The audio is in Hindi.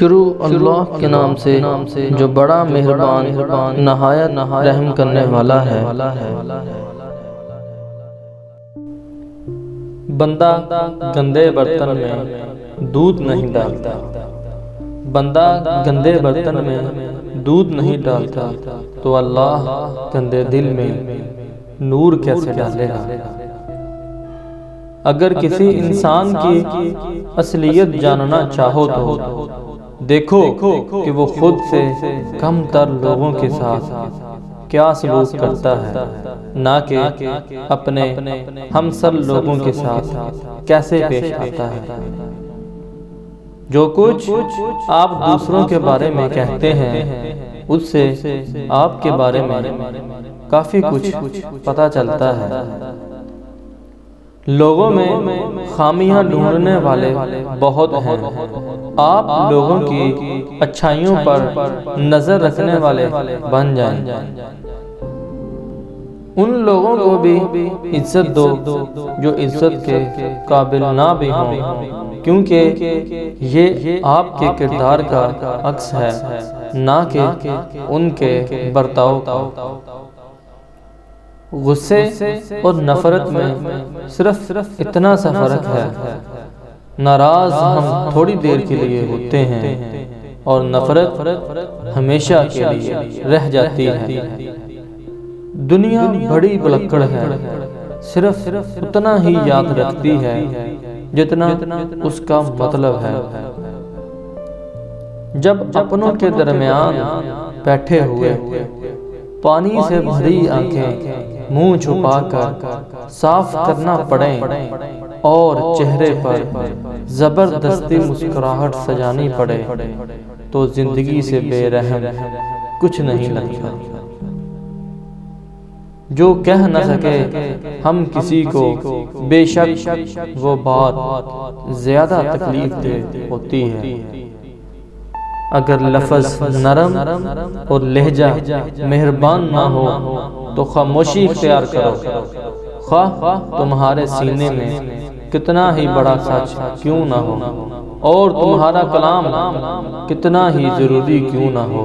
शुरू अल्लाह के नाम से जो बड़ा मेहरबान नहायत रहम करने वाला है। बंदा गंदे बर्तन में दूध नहीं डालता, बंदा गंदे बर्तन में दूध नहीं डालता तो अल्लाह गंदे दिल में नूर कैसे डालेगा। अगर किसी इंसान की असलियत जानना चाहो तो देखो कि वो खुद से कम तर लोगों के साथ क्या सलूक करता है, ना कि अपने हमसर लोगों के साथ कैसे पेश आता है। जो कुछ आप दूसरों के बारे में कहते हैं उससे आपके बारे में काफी कुछ पता चलता है। लोगों में खामियां ढूंढने वाले बहुत हैं। आप लोगों की अच्छाइयों पर नजर रखने वाले बन जाएं। उन लोगों को भी इज्जत दो जो इज्जत के काबिल ना भी हों, क्योंकि ये आपके किरदार का अक्स है, ना कि उनके बर्ताव का। गुस्से और नफरत में सिर्फ इतना सा फर्क है, नाराज हम थोड़ी देर के लिए होते हैं और नफरत हमेशा के लिए रह जाती है। दुनिया बड़ी भुलक्कड़ है, सिर्फ उतना ही याद रखती है जितना उसका मतलब है। जब अपनों के दरमियान बैठे हुए पानी से भरी आंखें मुंह छुपाकर साफ करना पड़े और चेहरे पर जबरदस्ती मुस्कुराहट सजानी पड़े तो जिंदगी से बेरहम कुछ नहीं लगता। जो कह न सके हम किसी को, बेशक वो बात ज्यादा तकलीफ दे होती है। अगर लफ्ज़ नरम और लहजा मेहरबान ना हो तो खामोशी इख्तियार करो, ख्वाह तुम्हारे सीने में कितना ही बड़ा सच क्यों ना हो और तुम्हारा कलाम कितना ही जरूरी क्यों ना हो।